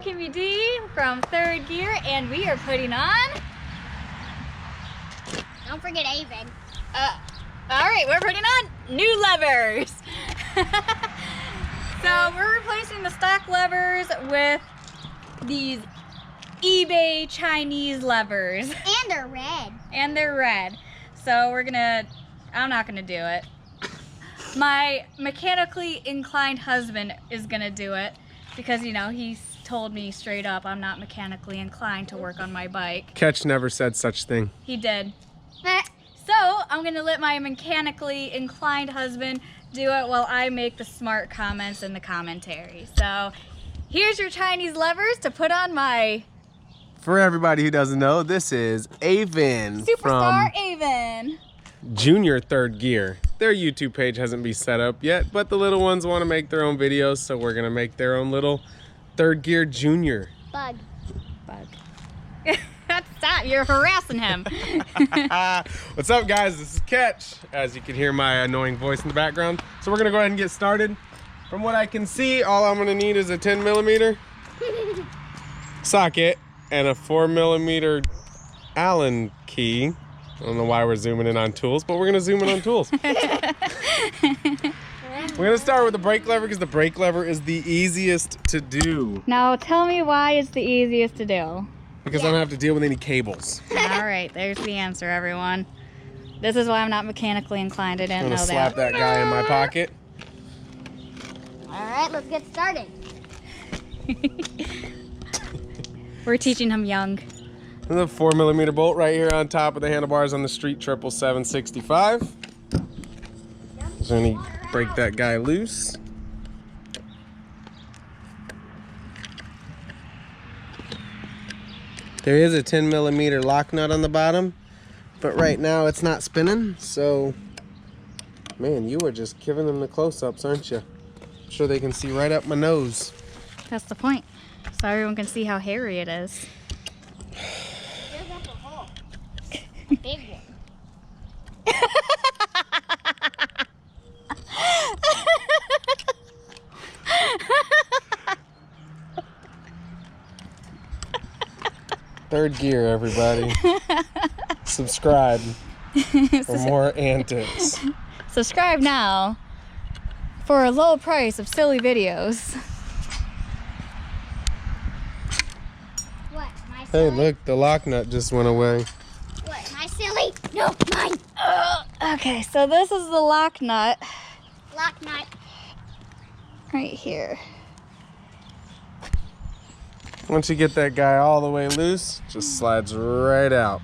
Kimmy D from Third Gear, and we are putting on... Don't forget Avon. Alright, we're putting on new levers. So we're replacing the stock levers with these eBay Chinese levers. And they're red. And they're red. So I'm not gonna do it. My mechanically inclined husband is gonna do it because, you know, he's told me straight up I'm not mechanically inclined to work on my bike. Ketch never said such thing. He did. So I'm gonna let my mechanically inclined husband do it while I make the smart comments in the commentary. So here's your Chinese levers to put on my... For everybody who doesn't know, this is Avon Superstar from Avon. Junior Third Gear. Their YouTube page hasn't been set up yet, but the little ones want to make their own videos, so we're gonna make their own little Third Gear Junior. Bug. Stop, you're harassing him. What's up, guys? This is Ketch. As you can hear my annoying voice in the background. So we're gonna go ahead and get started. From what I can see, all I'm gonna need is a 10mm socket and a 4mm Allen key. I don't know why we're zooming in on tools, but we're gonna zoom in on tools. We're gonna start with the brake lever because the brake lever is the easiest to do. Now tell me why it's the easiest to do. Because I don't have to deal with any cables. All right, there's the answer, everyone. This is why I'm not mechanically inclined. I didn't I'm know gonna slap that guy in my pocket. All right, let's get started. We're teaching him young. And the 4mm bolt right here on top of the handlebars on the Street 77765. So I'm gonna break that guy loose. There is a 10mm lock nut on the bottom, but right now it's not spinning, so man, you are just giving them the close-ups, aren't you? I'm sure they can see right up my nose. That's the point. So everyone can see how hairy it is. There's up a hole. Big one. Third Gear, everybody. Subscribe for more antics. Subscribe now for a low price of silly videos. What? My Hey, silly? look, the lock nut just went away. What? My silly? No, mine. Okay, so this is the lock nut Lock nut. right here. Once you get that guy all the way loose, just slides right out.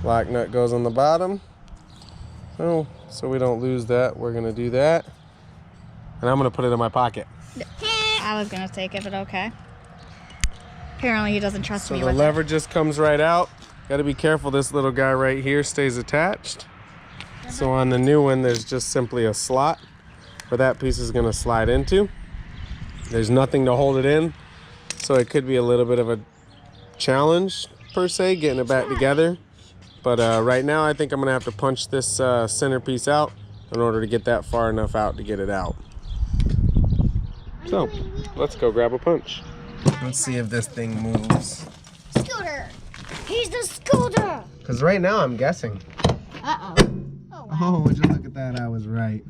Lock nut goes on the bottom. So we don't lose that, we're gonna do that. And I'm gonna put it in my pocket. I was gonna take it, but okay. Apparently he doesn't trust me So with the lever just comes right out. Gotta be careful, this little guy right here stays attached. So on the new one, there's just simply a slot where that piece is gonna slide into. There's nothing to hold it in. So it could be a little bit of a challenge, per se, getting it back together. But right now, I think I'm gonna have to punch this centerpiece out in order to get that far enough out to get it out. So, let's go grab a punch. Let's see if this thing moves. Scooter. He's the scooter. Because right now, I'm guessing. Uh-oh. Oh, wow. Oh, would you look at that? I was right.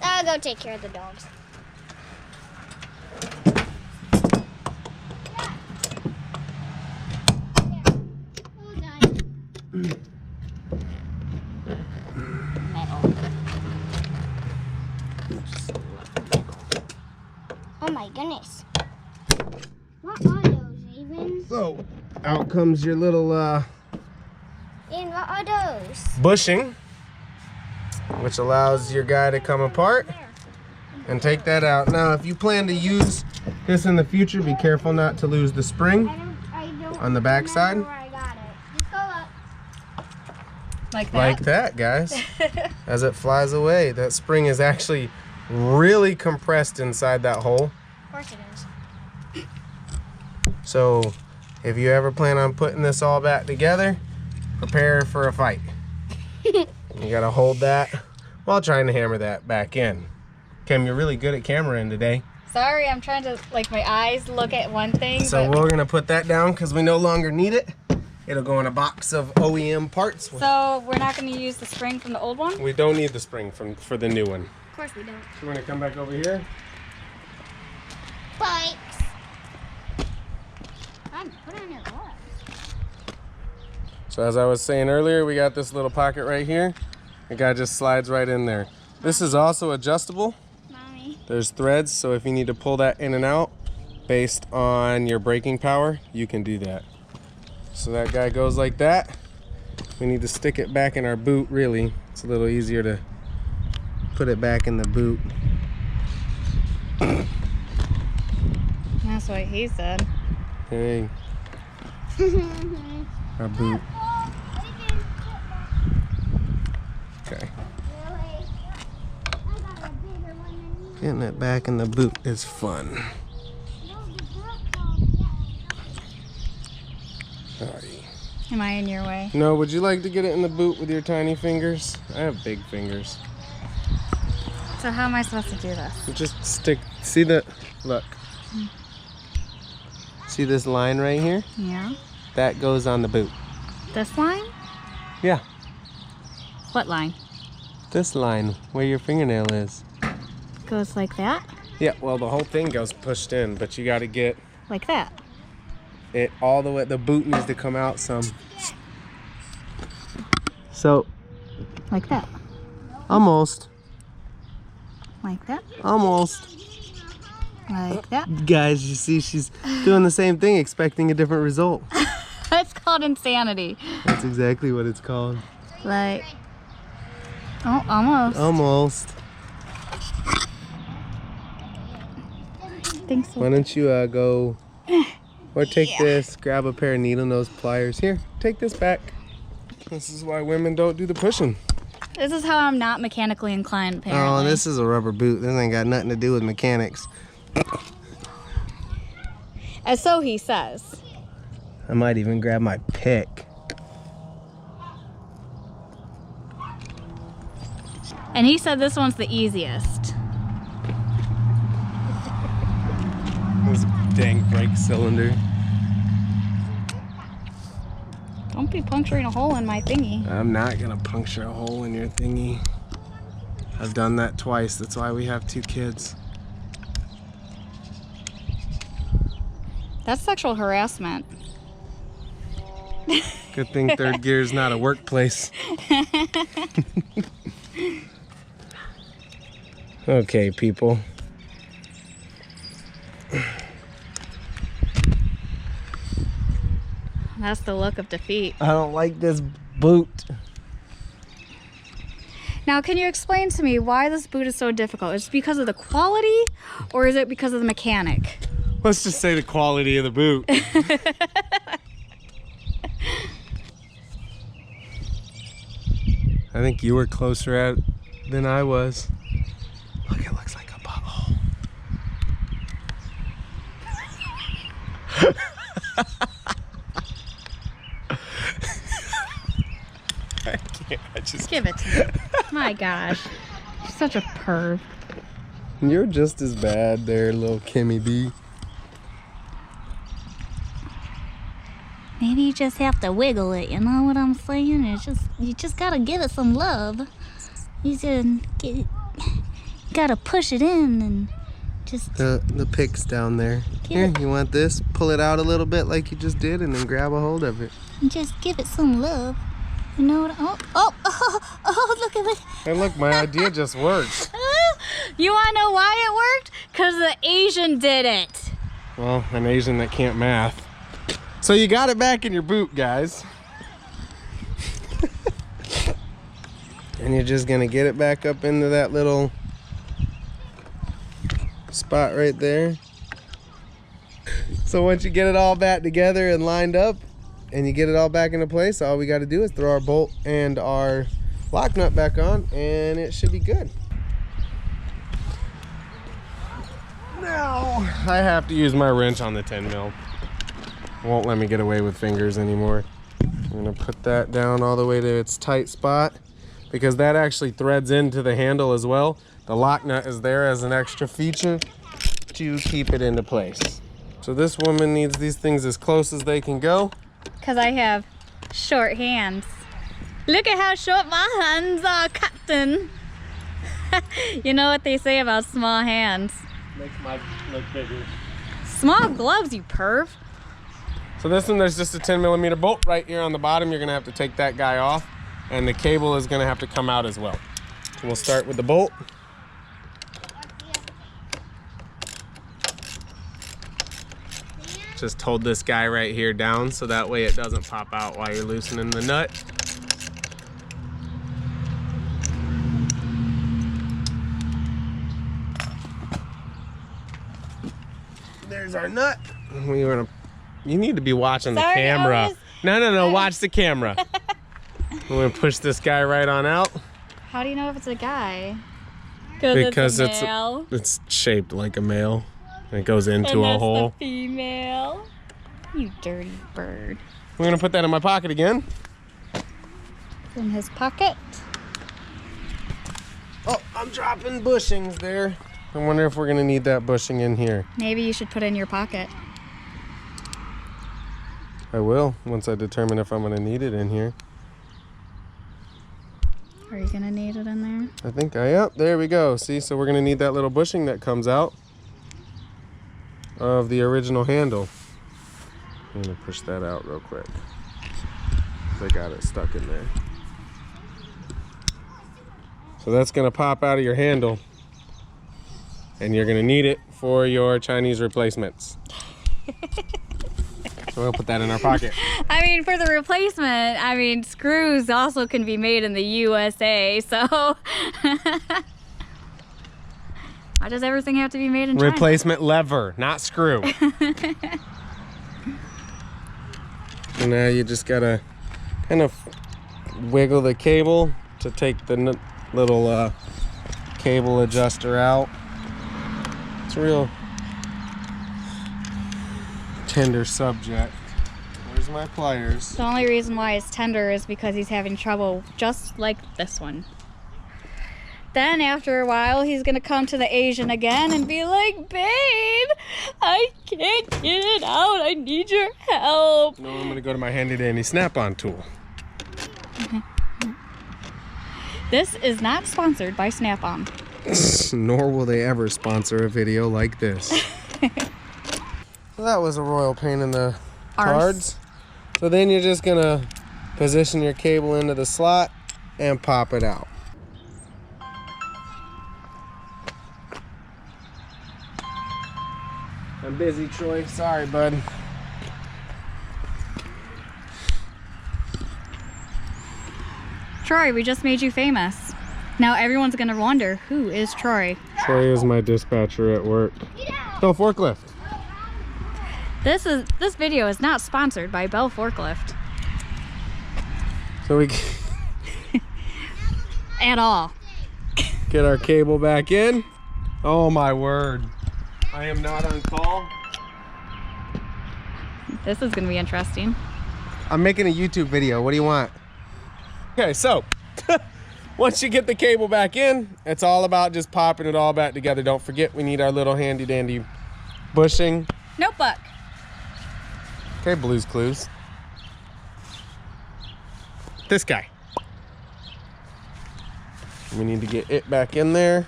I'll go take care of the dogs. Oh my goodness. What are those, even? So, out comes your little And what are those? bushing, which allows your guy to come apart and take that out. Now, if you plan to use this in the future, be careful not to lose the spring I don't on the back side. remember where I got it. Just go up. Like that? Like that, guys. As it flies away, that spring is actually really compressed inside that hole. Of course it is. So if you ever plan on putting this all back together, prepare for a fight. You gotta hold that while trying to hammer that back in. Kim, you're really good at cameraing today. Sorry, I'm trying to, like, my eyes look at one thing. So but... we're gonna put that down because we no longer need it. It'll go in a box of OEM parts. So we're not gonna use the spring from the old one? We don't need the spring for the new one. Of course we don't. You wanna come back over here? Bikes. Put on your gloves. So as I was saying earlier, we got this little pocket right here. The guy just slides right in there. This is also adjustable. Mommy. There's threads, so if you need to pull that in and out based on your braking power, you can do that. So that guy goes like that. We need to stick it back in our boot, really. It's a little easier to put it back in the boot. That's what he said. Hey. Our boot. Okay. Getting it back in the boot is fun. Alrighty. Am I in your way? No, would you like to get it in the boot with your tiny fingers? I have big fingers. So how am I supposed to do this? You just stick, see the, look. See this line right here? Yeah. That goes on the boot. This line? Yeah, What line? this line where your fingernail is. Goes like that? Yeah, well the whole thing goes pushed in, but you gotta get Like that? it all the way, the boot needs to come out some. So, Like that? almost, Like that? almost. Like that? Guys, you see she's doing the same thing, expecting a different result. That's called insanity. That's exactly what it's called. Like, oh, almost. Almost. I think so. Why don't you go, or take this, grab a pair of needle nose pliers. Here, take this back. This is why women don't do the pushing. This is how I'm not mechanically inclined, apparently. Oh, this is a rubber boot. This ain't got nothing to do with mechanics. As so he says. I might even grab my pick. And he said this one's the easiest. This dang brake cylinder. Don't be puncturing a hole in my thingy. I'm not gonna puncture a hole in your thingy. I've done that twice. That's why we have 2 kids. That's sexual harassment. Good thing third gear is not a workplace. Okay, people. That's the look of defeat. I don't like this boot. Now, can you explain to me why this boot is so difficult? Is it because of the quality or is it because of the mechanic? Let's just say the quality of the boot. I think you were closer at it than I was. Look, it looks like a butthole. I can't, I just... Give it to me. My gosh. You're such a perv. You're just as bad there, little Kimmy B. Maybe you just have to wiggle it, you know what I'm saying? It's just, you just gotta give it some love. You gotta push it in and just... The pick's down there. Here, you want this? Pull it out a little bit like you just did and then grab a hold of it. Just give it some love. You know what? Oh, look at it. Hey, look, my idea just worked. You wanna know why it worked? Because the Asian did it. Well, an Asian that can't math. So you got it back in your boot, guys. And you're just gonna get it back up into that little spot right there. So once you get it all back together and lined up and you get it all back into place, all we gotta do is throw our bolt and our lock nut back on and it should be good. Now I have to use my wrench on the 10 mil. Won't let me get away with fingers anymore. I'm gonna put that down all the way to its tight spot because that actually threads into the handle as well. The lock nut is there as an extra feature. to keep it into place. So this woman needs these things as close as they can go. Because I have short hands. Look at how short my hands are, Captain. You know what they say about small hands. Makes mine look bigger. Small gloves, you perv. So this one, there's just a 10mm bolt right here on the bottom. You're gonna have to take that guy off, and the cable is gonna have to come out as well. So we'll start with the bolt. Just hold this guy right here down so that way it doesn't pop out while you're loosening the nut. There's our nut. You need to be watching the camera. No, watch the camera. We're gonna push this guy right on out. How do you know if it's a guy? Because it's a male. it's shaped like a male. And it goes into And a that's hole. the female. You dirty bird. We're gonna put that in my pocket again. In his pocket. Oh, I'm dropping bushings there. I wonder if we're gonna need that bushing in here. Maybe you should put it in your pocket. I will, once I determine if I'm gonna need it in here. Are you gonna need it in there? I think yep, there we go. See, so we're gonna need that little bushing that comes out of the original handle. I'm gonna push that out real quick. I got it stuck in there. So that's gonna pop out of your handle, and you're gonna need it for your Chinese replacements. So we'll put that in our pocket. I mean, for the replacement, I mean, screws also can be made in the USA, so. Why does everything have to be made in China? Replacement lever, not screw. And now you just gotta kind of wiggle the cable to take the little cable adjuster out. It's a real tender subject. Where's my pliers? The only reason why it's tender is because he's having trouble just like this one. Then after a while, he's gonna come to the Asian again and be like, babe, I can't get it out. I need your help. No, I'm gonna go to my handy dandy snap-on tool. This is not sponsored by Snap-on. Nor will they ever sponsor a video like this. Well, that was a royal pain in the cards. So then you're just gonna position your cable into the slot and pop it out. I'm busy, Troy. Sorry, bud. Troy, we just made you famous. Now everyone's gonna wonder, who is Troy? Troy is my dispatcher at work. Go forklift. This video is not sponsored by Bell Forklift. So we At all. get our cable back in. Oh my word. I am not on call. This is gonna be interesting. I'm making a YouTube video. What do you want? Okay, so once you get the cable back in, it's all about just popping it all back together. Don't forget, we need our little handy dandy bushing. Notebook. Okay, Blue's Clues. This guy. We need to get it back in there.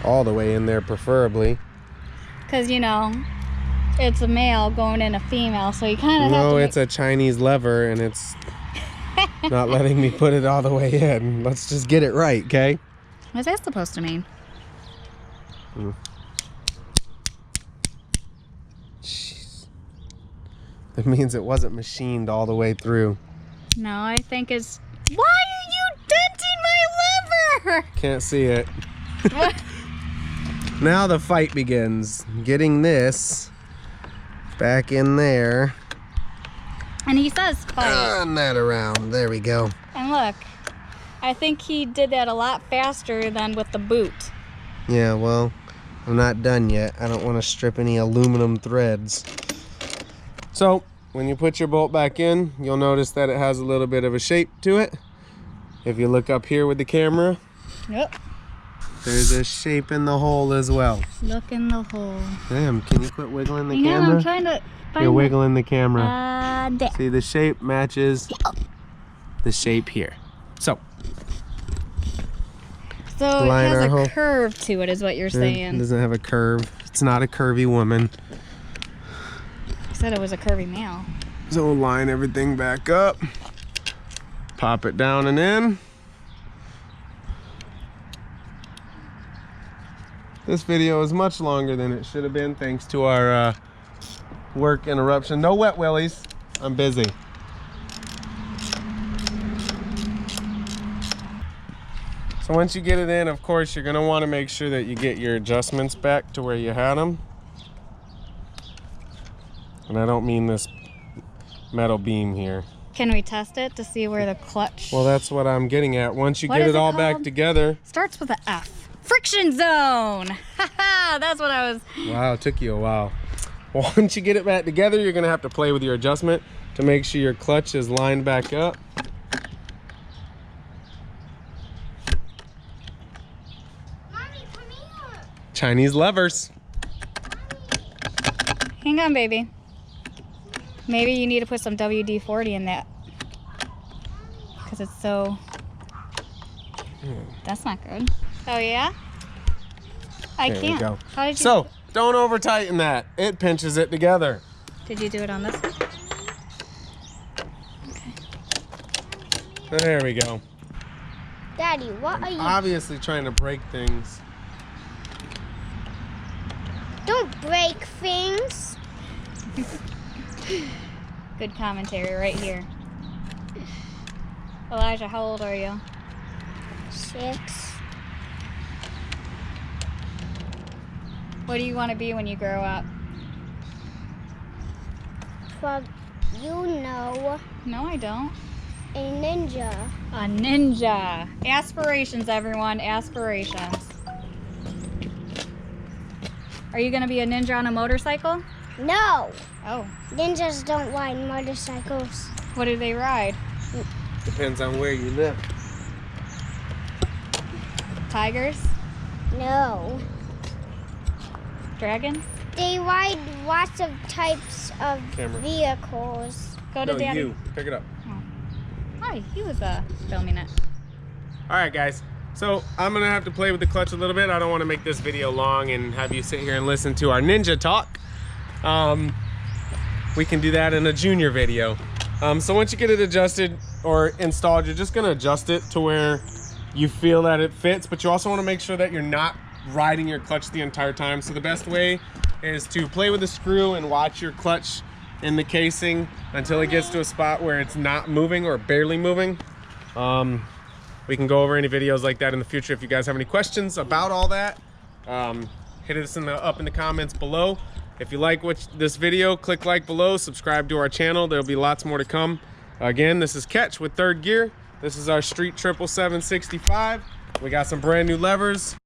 All the way in there, preferably. Because, you know, it's a male going in a female, so you kind of have No, to it's a Chinese lever, and it's not letting me put it all the way in. Let's just get it right, okay? What's that supposed to mean? Jeez. It means it wasn't machined all the way through. No, I think it's... Why are you denting my lever? Can't see it. Now the fight begins. Getting this back in there. And he says fight. Turn that around. There we go. And look, I think he did that a lot faster than with the boot. Yeah, well, I'm not done yet. I don't want to strip any aluminum threads. So, when you put your bolt back in, you'll notice that it has a little bit of a shape to it. If you look up here with the camera, Yep. There's a shape in the hole as well. Look in the hole. Damn, can you quit wiggling the Yeah, camera? I'm trying to find You're wiggling the camera. there. See, the shape matches the shape here. So So it line has our a hole. curve to it, is what you're it saying. doesn't have a curve. It's not a curvy woman. You said it was a curvy male. So we'll line everything back up. Pop it down and in. This video is much longer than it should have been thanks to our work interruption. No wet willies. I'm busy. So once you get it in, of course, you're gonna want to make sure that you get your adjustments back to where you had them. And I don't mean this metal beam here. Can we test it to see where the clutch Well, that's what I'm getting at. Once you What get is it it all back called? together. starts with an F? Friction zone. Haha, that's what I was. Wow, it took you a while. Once you get it back together, you're gonna have to play with your adjustment to make sure your clutch is lined back up. Mommy, come here. Chinese levers. Hang on, baby. Maybe you need to put some WD-40 in that. Because it's so... That's not good. Oh, yeah? I There you can't. go. How did you... So, don't over tighten that. It pinches it together. Did you do it on this one? There we go. Daddy, what are you? Obviously trying to break things. Don't break things. Good commentary right here. Elijah, how old are you? 6. What do you want to be when you grow up? You know, No, I don't. a ninja. A ninja. Aspirations, everyone. Aspirations. Are you going to be a ninja on a motorcycle? No, Oh. ninjas don't ride motorcycles. What do they ride? Depends on where you live. Tigers? No, Dragons? they ride lots of types of Camera. vehicles. Go to No, Daddy. you. Pick it up. Hi, he was filming it. All right, guys. So I'm gonna have to play with the clutch a little bit. I don't want to make this video long and have you sit here and listen to our ninja talk. We can do that in a junior video. So once you get it adjusted or installed, you're just gonna adjust it to where you feel that it fits, but you also want to make sure that you're not riding your clutch the entire time. So the best way is to play with the screw and watch your clutch in the casing until it gets to a spot where it's not moving or barely moving. We can go over any videos like that in the future. If you guys have any questions about all that, hit us up in the comments below. If you like this video, click like below, subscribe to our channel. There'll be lots more to come. Again, this is Catch with Third Gear. This is our Street 777-65. We got some brand new levers.